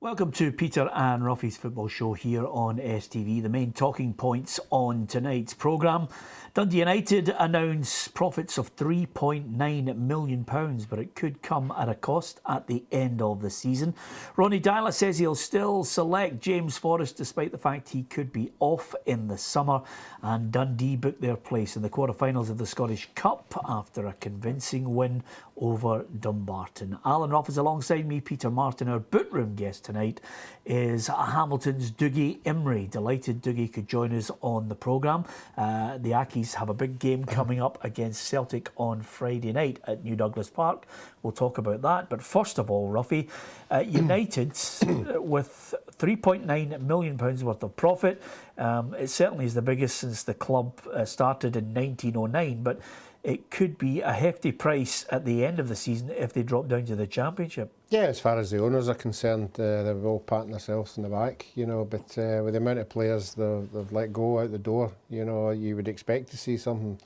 Welcome to Peter and Ruffy's football show here on STV. The main talking points on tonight's programme. Dundee United announce profits of £3.9 million, but it could come at a cost at the end of the season. Ronnie Deila says he'll still select James Forrest despite the fact he could be off in the summer. And Dundee booked their place in the quarter-finals of the Scottish Cup after a convincing win over Dumbarton. Alan Ruff is alongside me. Peter Martin, our boot room guest tonight, is Hamilton's Dougie Imrie. Delighted Dougie could join us on the programme. The Ackies have a big game coming up against Celtic on Friday night at New Douglas Park. We'll talk about that. But first of all, Ruffy, United with £3.9 million worth of profit. It certainly is the biggest since the club started in 1909, but it could be a hefty price at the end of the season if they drop down to the Championship. Yeah, as far as the owners are concerned, they've all patting themselves on the back, but with the amount of players they've let go out the door, you would expect to see some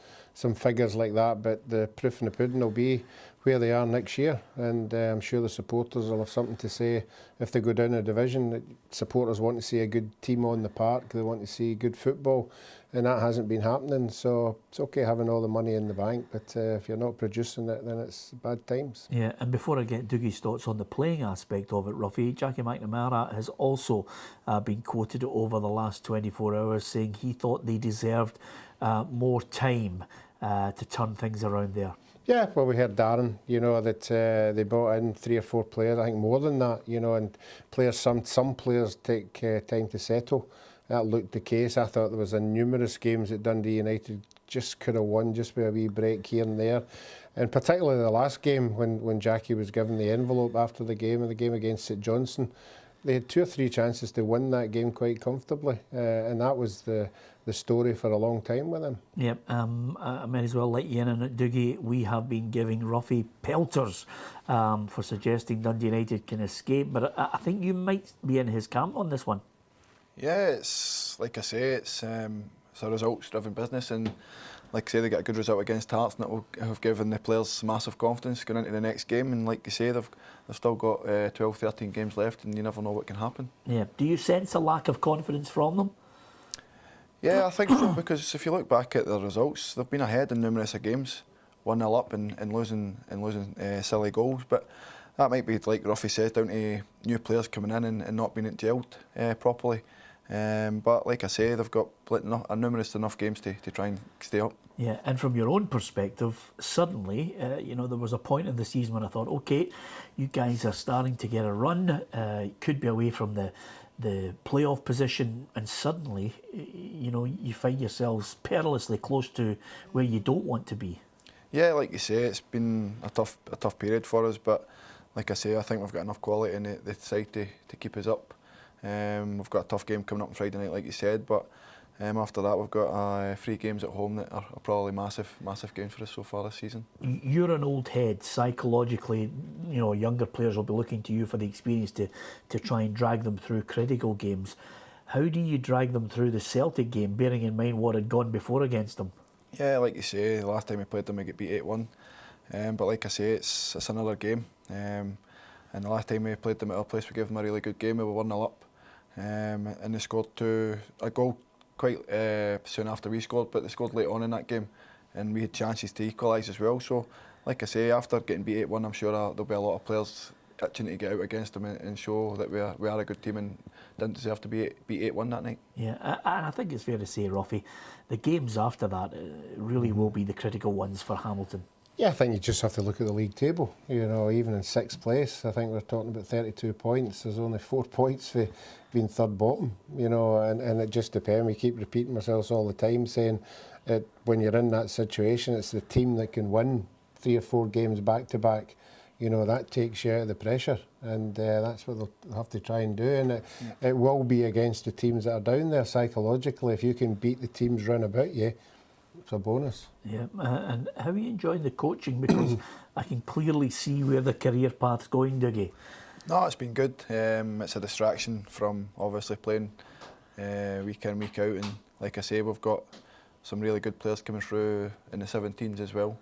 figures like that, but the proof in the pudding will be where they are next year, and I'm sure the supporters will have something to say if they go down a division. Supporters want to see a good team on the park, they want to see good football, and that hasn't been happening. So it's okay having all the money in the bank, but if you're not producing it, then it's bad times. Yeah, and before I get Dougie's thoughts on the playing aspect of it, Ruffy, Jackie McNamara has also been quoted over the last 24 hours saying he thought they deserved more time to turn things around there. Yeah, well, we heard Darren, that they brought in 3 or 4 players, I think more than that, and players. Some players take time to settle. That looked the case. I thought there was numerous games that Dundee United just could have won just with a wee break here and there. And particularly the last game when Jackie was given the envelope after the game, and the game against St Johnstone, they had 2 or 3 chances to win that game quite comfortably, and that was the story for a long time with him. Yep, I may as well let you in on it, Dougie. We have been giving Ruffy pelters for suggesting Dundee United can escape, but I think you might be in his camp on this one. Yeah, it's like I say, it's a results-driven business, and like I say, they get a good result against Hearts, and that will have given the players massive confidence going into the next game. And like you say, they've still got 12, 13 games left, and you never know what can happen. Yeah. Do you sense a lack of confidence from them? Yeah, I think so, because if you look back at their results, they've been ahead in numerous of games, 1-0 up and losing silly goals. But that might be, like Ruffy said, down to new players coming in and not being gelled properly. But like I say, they've got numerous enough games to try and stay up. Yeah, and from your own perspective, suddenly, there was a point in the season when I thought, okay, you guys are starting to get a run, could be away from the playoff position, and suddenly, you find yourselves perilously close to where you don't want to be. Yeah, like you say, it's been a tough period for us, but like I say, I think we've got enough quality in the side to keep us up. We've got a tough game coming up on Friday night, like you said, but after that we've got 3 games at home that are probably massive games for us so far this season. You're an old head. Psychologically, younger players will be looking to you for the experience to try and drag them through critical games. How do you drag them through the Celtic game, bearing in mind what had gone before against them? Yeah, like you say, the last time we played them we got beat 8-1, but like I say, it's another game, and the last time we played them at our place we gave them a really good game. We were 1-0 up, and they scored a goal quite soon after we scored, but they scored late on in that game, and we had chances to equalise as well. So like I say, after getting beat 8-1, I'm sure there'll be a lot of players itching to get out against them and show that we are a good team and didn't deserve to be beat 8-1 that night. Yeah, and I think it's fair to say, Ruffy, the games after that really will be the critical ones for Hamilton. Yeah, I think you just have to look at the league table. Even in 6th place, I think we're talking about 32 points. There's only 4 points for being third bottom, and it just depends. We keep repeating ourselves all the time, saying that when you're in that situation, it's the team that can win 3 or 4 games back to back. That takes you out of the pressure, and that's what they'll have to try and do. And it will be against the teams that are down there psychologically. If you can beat the teams round about you, it's a bonus. Yeah, and how are you enjoying the coaching? Because I can clearly see where the career path's going, Dougie. No, it's been good. It's a distraction from obviously playing week in, week out, and like I say, we've got some really good players coming through in the 17s as well.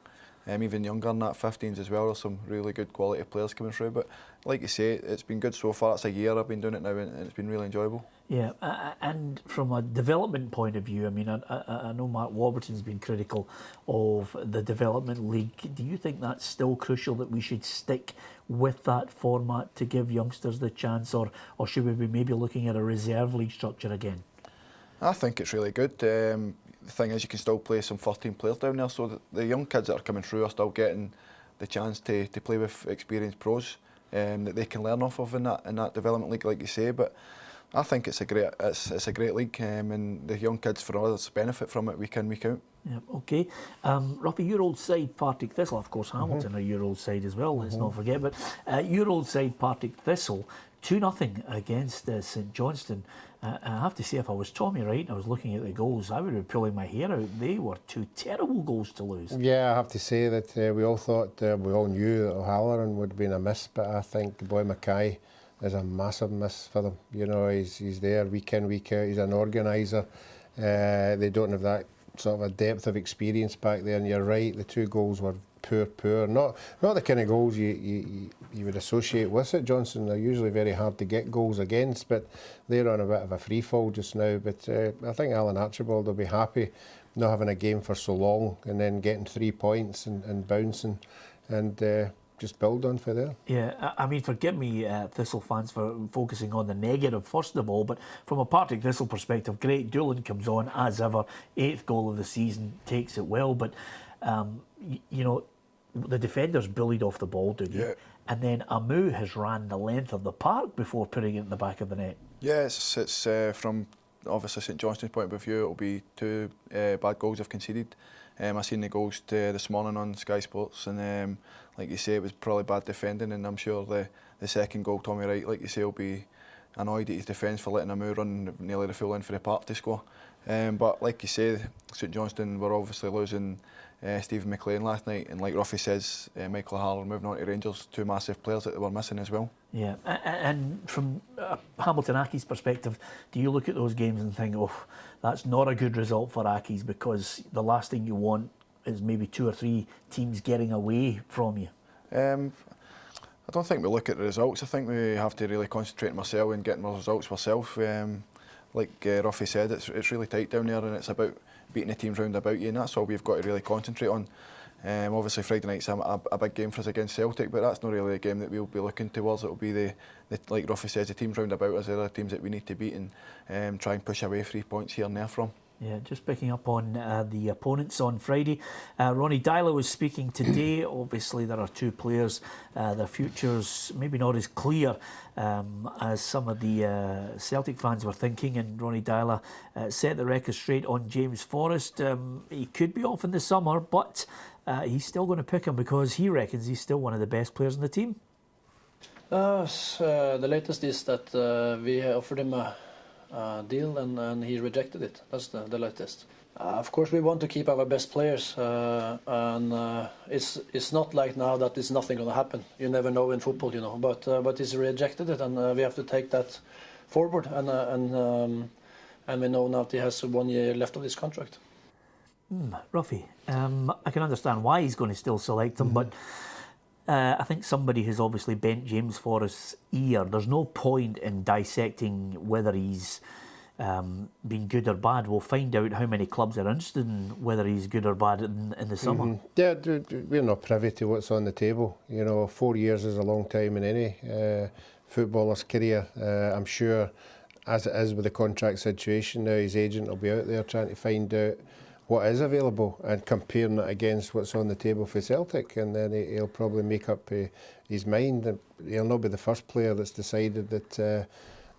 even younger than that, 15s as well. There's some really good quality players coming through. But like you say, it's been good so far. It's a year I've been doing it now, and it's been really enjoyable. Yeah, and from a development point of view, I mean, I know Mark Warburton's been critical of the development league. Do you think that's still crucial, that we should stick with that format to give youngsters the chance, or should we be maybe looking at a reserve league structure again? I think it's really good. The thing is, you can still play some 13 players down there, so the young kids that are coming through are still getting the chance to play with experienced pros that they can learn off of in that development league, like you say. But I think it's a great league, and the young kids, for us, benefit from it week in, week out. Yeah, okay. Ruffy, your old side, Partick Thistle, of course Hamilton are your old side as well, let's not forget, but your old side, Partick Thistle, 2-0 against St Johnstone. I have to say, if I was Tommy Wright and I was looking at the goals, I would be pulling my hair out. They were 2 terrible goals to lose. Yeah, I have to say that we all thought, we all knew that O'Halloran would have been a miss, but I think the boy Mackay is a massive miss for them. You know, he's there week in, week out. He's an organiser. They don't have that sort of a depth of experience back there, and you're right, the 2 goals were poor. Not the kind of goals you would associate with St Johnstone. They're usually very hard to get goals against, but they're on a bit of a free fall just now. But I think Alan Archibald will be happy not having a game for so long and then getting 3 points and bouncing and just build on for there. Yeah, I mean, forgive me, Thistle fans, for focusing on the negative first of all, but from a Partick Thistle perspective, great, Doolan comes on as ever, 8th goal of the season, takes it well, but you know, the defenders bullied off the ball, Dougie, Yeah. and then Amu has ran the length of the park before putting it in the back of the net. Yeah, it's from obviously St Johnstone's point of view, it'll be 2 bad goals they've conceded. I seen the goals this morning on Sky Sports, and like you say, it was probably bad defending, and I'm sure the second goal, Tommy Wright, like you say, will be annoyed at his defence for letting Amu run nearly the full length for the park to score. But like you say, St Johnstone were obviously losing Stephen McLean last night, and like Ruffy says, Michael O'Halloran moving on to Rangers, 2 massive players that they were missing as well. Yeah, and from Hamilton Accies' perspective, do you look at those games and think, oh, that's not a good result for Accies, because the last thing you want is maybe 2 or 3 teams getting away from you? I don't think we look at the results. I think we have to really concentrate on ourselves and getting our results ourselves. Like Ruffy said, it's really tight down there, and it's about beating the teams round about you, and that's all we've got to really concentrate on. Obviously Friday night's a big game for us against Celtic, but that's not really a game that we'll be looking towards. It'll be the like Ruffy says, the teams round about us are the teams that we need to beat, and try and push away 3 points here and there from. Yeah, just picking up on the opponents on Friday. Ronnie Dyla was speaking today. Obviously, there are 2 players. Their futures maybe not as clear as some of the Celtic fans were thinking. And Ronnie Dyla set the record straight on James Forrest. He could be off in the summer, but he's still going to pick him because he reckons he's still one of the best players in the team. The latest is that we offered him a deal and he rejected it. That's the latest. Of course, we want to keep our best players, and it's not like now that there's nothing going to happen. You never know in football, you know. But he's rejected it, and we have to take that forward. And we know now that he has 1 year left of his contract. Ruffy, I can understand why he's going to still select him, but I think somebody has obviously bent James Forrest's ear. There's no point in dissecting whether he's been good or bad. We'll find out how many clubs are interested in whether he's good or bad in the summer. Yeah, we're not privy to what's on the table. You know, 4 years is a long time in any footballer's career. I'm sure, as it is with the contract situation now, his agent will be out there trying to find out what is available and comparing it against what's on the table for Celtic, and then he'll probably make up his mind. And he'll not be the first player that's decided that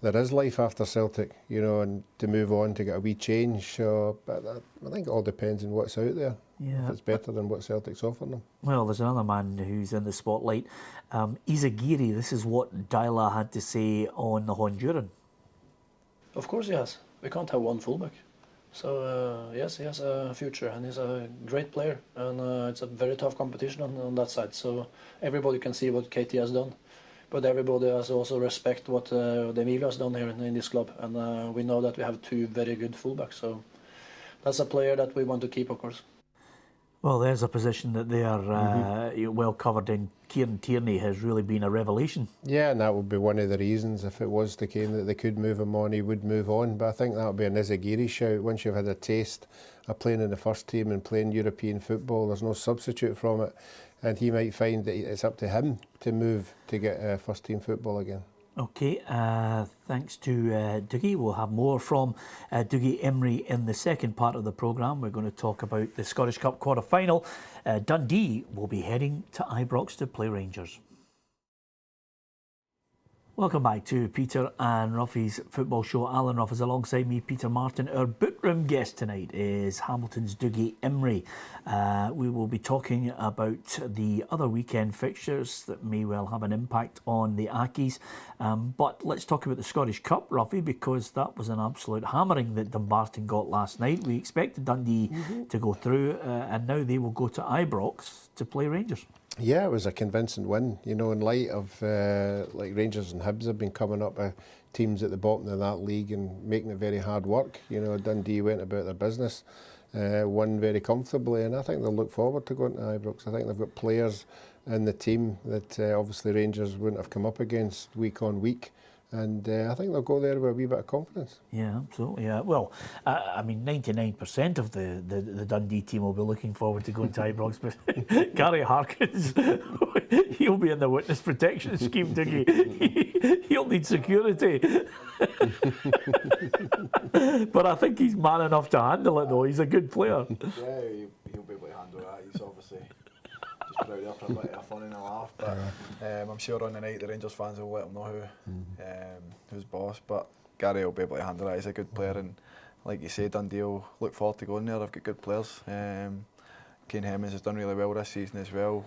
there is life after Celtic, you know, and to move on to get a wee change. So, but I think it all depends on what's out there. Yeah. If it's better than what Celtic's offering them. Well, there's another man who's in the spotlight. Izagiri, this is what Dyla had to say on the Honduran. Of course he has. We can't have one fullback. So yes, he has a future, and he's a great player, and it's a very tough competition on that side. So everybody can see what KT has done, but everybody has also respect what Emilio has done here in this club, and we know that we have 2 very good fullbacks. So that's a player that we want to keep, of course. Well, there's a position that they are well covered in. Kieran Tierney has really been a revelation. Yeah, and that would be one of the reasons. If it was the case that they could move him on, he would move on. But I think that would be an Izagiri shout. Once you've had a taste of playing in the first team and playing European football, there's no substitute from it. And he might find that it's up to him to move to get first team football again. Okay, thanks to Dougie. We'll have more from Dougie Imrie in the second part of the programme. We're going to talk about the Scottish Cup quarter-final. Dundee will be heading to Ibrox to play Rangers. Welcome back to Peter and Ruffy's football show. Alan Ruff is alongside me, Peter Martin. Our bookroom guest tonight is Hamilton's Dougie Imrie. We will be talking about the other weekend fixtures that may well have an impact on the Accies. But let's talk about the Scottish Cup, Ruffy, because that was an absolute hammering that Dumbarton got last night. We expected Dundee to go through, and now they will go to Ibrox to play Rangers. Yeah, it was a convincing win, you know, in light of like Rangers and Hibs have been coming up with teams at the bottom of that league and making it very hard work. You know, Dundee went about their business, won very comfortably, and I think they'll look forward to going to Ibrox. I think they've got players in the team that obviously Rangers wouldn't have come up against week on week. And I think they'll go there with a wee bit of confidence. Yeah, absolutely. Yeah. Well, I mean, 99% of the Dundee team will be looking forward to going to Ibrox, but Gary Harkins, he'll be in the witness protection scheme, Dougie. He'll need security. But I think he's man enough to handle it, though. He's a good player. Yeah, he'll be able to handle that. He's obviously just put out there for a bit of fun and a laugh, but I'm sure on the night the Rangers fans will let him know who's boss. But Gary will be able to handle that. He's a good player, and like you say, Dundee will look forward to going there. They've got good players. Kane Hemmings has done really well this season as well.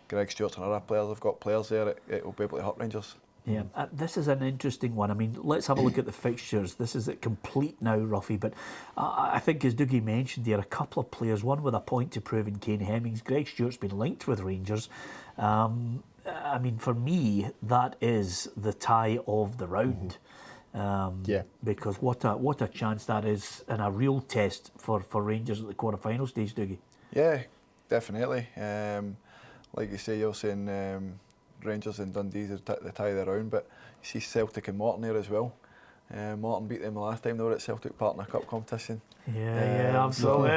Greg Stewart's and other players. They've got players there. It will be able to hurt Rangers. Yeah, this is an interesting one. I mean, let's have a look at the fixtures. This is complete now, Ruffy, but I think, as Dougie mentioned, there are a couple of players, one with a point to prove in Kane Hemmings. Greg Stewart's been linked with Rangers. I mean, for me, that is the tie of the round. Yeah. Because what a chance that is, and a real test for Rangers at the quarter-final stage, Dougie. Yeah, definitely. Like you say, you're saying Rangers and Dundee the tie of the round, but you see Celtic and Morton there as well. Morton beat them the last time they were at Celtic Partner Cup competition. Yeah, absolutely.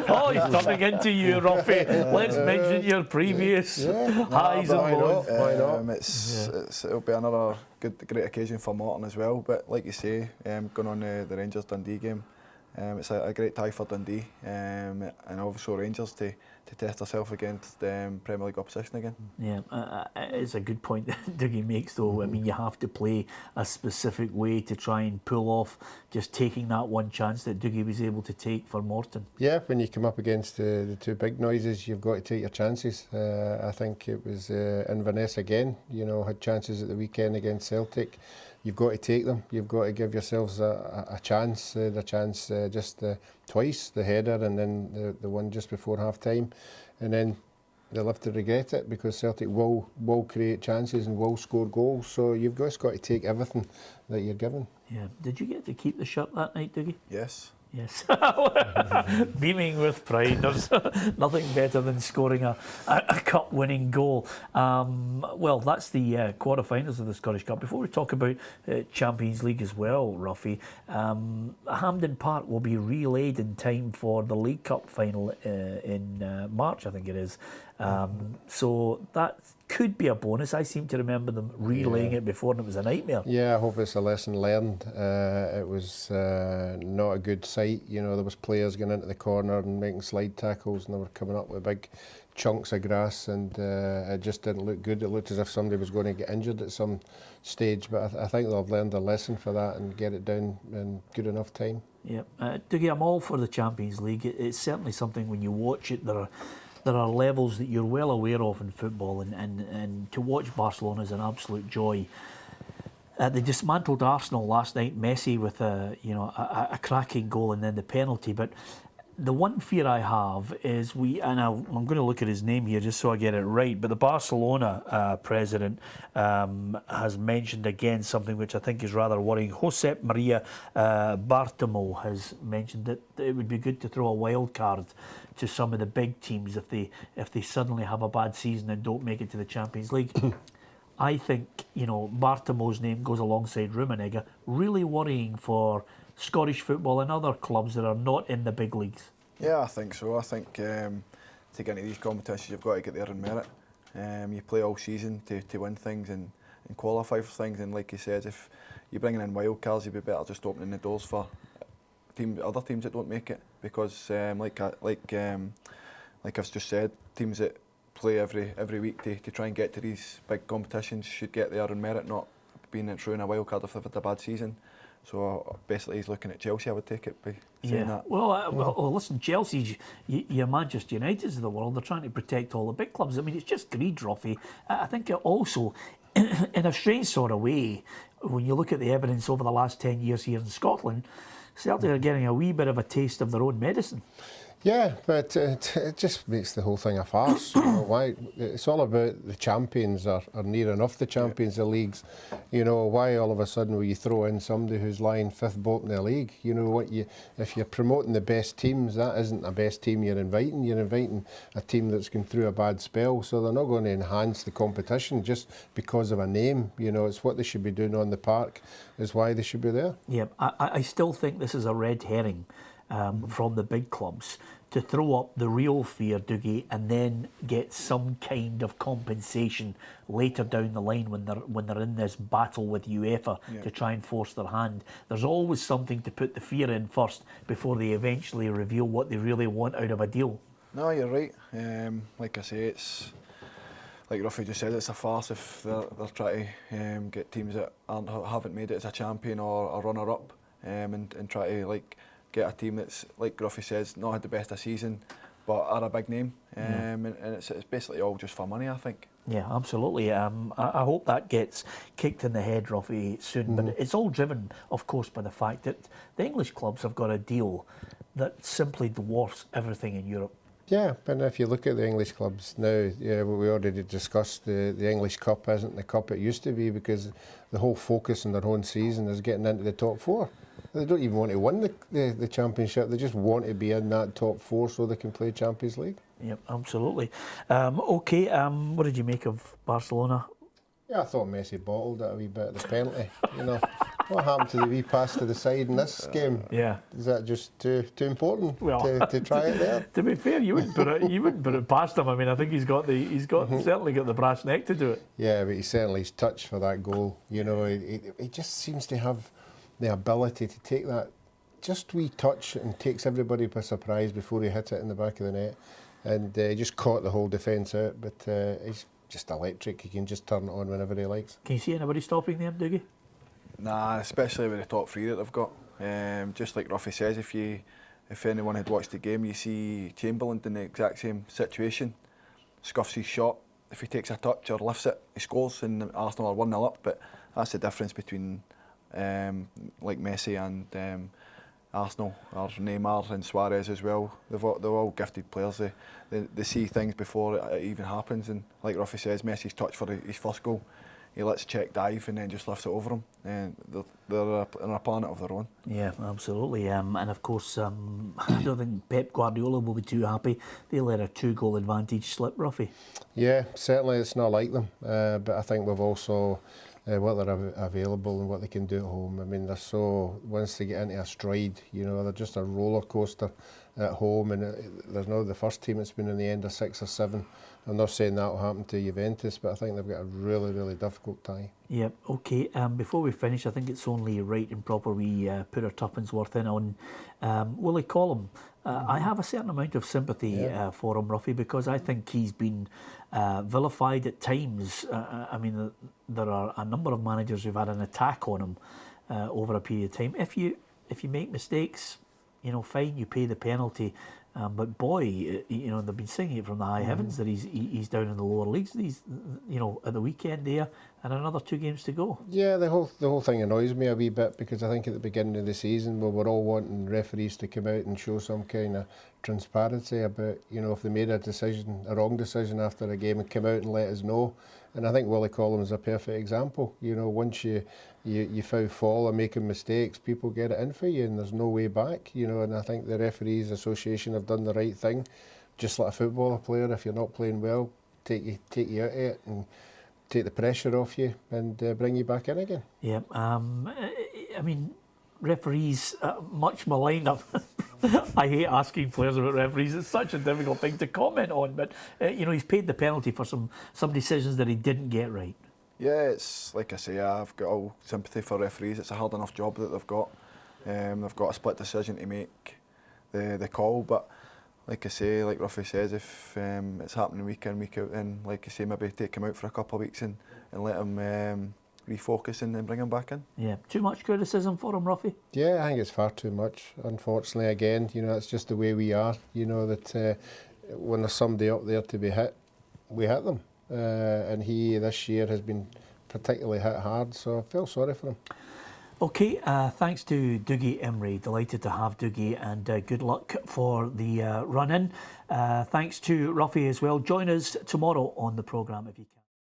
Oh, he's turning into you, Ruffy. Let's mention your previous highs and lows. Why not? It'll be another great occasion for Morton as well. But like you say, going on the Rangers Dundee game, it's a great tie for Dundee, and also Rangers to test themselves against Premier League opposition again. Yeah, it's a good point that Dougie makes, though. I mean, you have to play a specific way to try and pull off just taking that one chance that Dougie was able to take for Morton. Yeah, when you come up against the two big noises, you've got to take your chances. I think it was Inverness again, you know, had chances at the weekend against Celtic. You've got to take them. You've got to give yourselves a chance. The chance just twice, the header and then the one just before half time. And then they'll have to regret it because Celtic will create chances and will score goals. So you've just got to take everything that you're given. Yeah. Did you get to keep the shirt that night, Dougie? Yes. Yes. Beaming with pride. There's nothing better than scoring a cup-winning goal. Well, that's the quarter-finals of the Scottish Cup. Before we talk about Champions League as well, Ruffy, Hampden Park will be relayed in time for the League Cup final in March, I think it is. So that could be a bonus. I seem to remember them relaying it before and it was a nightmare. Yeah, I hope it's a lesson learned. It was not a good sight. You know, there was players going into the corner and making slide tackles and they were coming up with big chunks of grass and it just didn't look good. It looked as if somebody was going to get injured at some stage, but I think they'll have learned a lesson for that and get it down in good enough time. Yeah. Dougie, I'm all for the Champions League. It's certainly something when you watch it, there are levels that you're well aware of in football, and to watch Barcelona is an absolute joy. They dismantled Arsenal last night, Messi with a cracking goal and then the penalty, but The one fear I have is I'm going to look at his name here just so I get it right, but the Barcelona president has mentioned again something which I think is rather worrying. Josep Maria Bartomeu has mentioned that it would be good to throw a wild card to some of the big teams if they suddenly have a bad season and don't make it to the Champions League. I think, Bartomeu's name goes alongside Rummenigge, really worrying for Scottish football and other clubs that are not in the big leagues. Yeah, I think so. I think to get into these competitions, you've got to get there on merit. You play all season to win things and qualify for things. And like you said, if you're bringing in wild cards, you'd be better just opening the doors for other teams that don't make it. Because like I've just said, teams that play every week to try and get to these big competitions should get there on merit, not being through in a wild card if they've had a bad season. So basically, he's looking at Chelsea. I would take it by saying that. Well, listen, Chelsea's your Manchester United's of the world. They're trying to protect all the big clubs. I mean, it's just greed, Ruffy. I think it also, in a strange sort of way, when you look at the evidence over the last 10 years here in Scotland, Celtic are getting a wee bit of a taste of their own medicine. Yeah, but it just makes the whole thing a farce. Why? It's all about the champions are near enough the champions of leagues. Why all of a sudden will you throw in somebody who's lying fifth boat in the league? If you're promoting the best teams, that isn't a best team you're inviting. You're inviting a team that's going through a bad spell, so they're not going to enhance the competition just because of a name. It's what they should be doing on the park is why they should be there. Yeah, I still think this is a red herring. From the big clubs to throw up the real fear, Dougie, and then get some kind of compensation later down the line when they're in this battle with UEFA to try and force their hand. There's always something to put the fear in first before they eventually reveal what they really want out of a deal. No, you're right. Like I say, it's like Ruffy just said, it's a farce if they're trying to get teams that haven't made it as a champion or a runner-up and try to get a team that's, like Gruffy says, not had the best of season, but are a big name. And it's basically all just for money, I think. Yeah, absolutely. I hope that gets kicked in the head, Ruffy, soon. But it's all driven, of course, by the fact that the English clubs have got a deal that simply dwarfs everything in Europe. Yeah, but if you look at the English clubs now, we already discussed the English Cup isn't the cup it used to be because the whole focus on their own season is getting into the top four. They don't even want to win the championship. They just want to be in that top four so they can play Champions League. Yep, absolutely. Okay, what did you make of Barcelona? Yeah, I thought Messi bottled it a wee bit at the penalty. What happened to the wee pass to the side in this game? Yeah, is that just too important to try it there? To be fair, you wouldn't put it past him. I mean, I think he's certainly got the brass neck to do it. Yeah, but he certainly is touched for that goal. He just seems to have the ability to take that just wee touch and takes everybody by surprise before he hit it in the back of the net, and he just caught the whole defence out. But he's just electric. He can just turn it on whenever he likes. Can you see anybody stopping them, Dougie? Nah, especially with the top three that they've got. Just like Ruffy says, if anyone had watched the game, you see Chamberlain in the exact same situation. Scuffs his shot. If he takes a touch or lifts it, he scores, and Arsenal are 1-0 up. But that's the difference between like Messi and Arsenal, or Neymar and Suarez as well. They're all gifted players. They see things before it even happens. And like Ruffy says, Messi's touch for his first goal, he lets Czech dive and then just lifts it over him. And they're on a planet of their own. Yeah, absolutely. And of course, I don't think Pep Guardiola will be too happy. They let a 2-goal advantage slip, Ruffy. Yeah, certainly it's not like them. But I think we've also what they're available and what they can do at home. I mean, once they get into a stride, they're just a roller coaster at home, and there's now the first team that's been in the end of 6 or 7. I'm not saying that will happen to Juventus, but I think they've got a really, really difficult tie. Yep, okay. Before we finish, I think it's only right and proper we put our tuppence worth in on Willie Collum. I have a certain amount of sympathy for him, Ruffy, because I think he's been vilified at times. I mean, there are a number of managers who've had an attack on him over a period of time. If you make mistakes, fine, you pay the penalty. But boy, you know, they've been singing it from the high heavens that he's down in the lower leagues. He's, you know, at the weekend there, and another 2 games to go. Yeah, the whole thing annoys me a wee bit, because I think at the beginning of the season we were all wanting referees to come out and show some kind of transparency about, you know, if they made a wrong decision after a game, and come out and let us know. And I think Willie Collum is a perfect example. You know, once you foul fall or making mistakes, people get it in for you, and there's no way back. You know, and I think the Referees Association have done the right thing. Just like a footballer player, if you're not playing well, take you out of it and take the pressure off you and bring you back in again. Yeah, I mean, referees, much maligned. I hate asking players about referees. It's such a difficult thing to comment on. But you know, he's paid the penalty for some decisions that he didn't get right. Yeah, it's like I say, I've got all sympathy for referees. It's a hard enough job that they've got. They've got a split decision to make the call. But like I say, like Ruffy says, if it's happening week in, week out, then like I say, maybe take him out for a couple of weeks and let him refocus and then bring him back in. Yeah, too much criticism for him, Ruffy? Yeah, I think it's far too much. Unfortunately, again, you know, it's just the way we are. You know, that when there's somebody up there to be hit, we hit them. And he this year has been particularly hit hard, so I feel sorry for him. Okay, thanks to Dougie Imrie. Delighted to have Dougie, and good luck for the run-in. Thanks to Ruffy as well. Join us tomorrow on the programme if you can.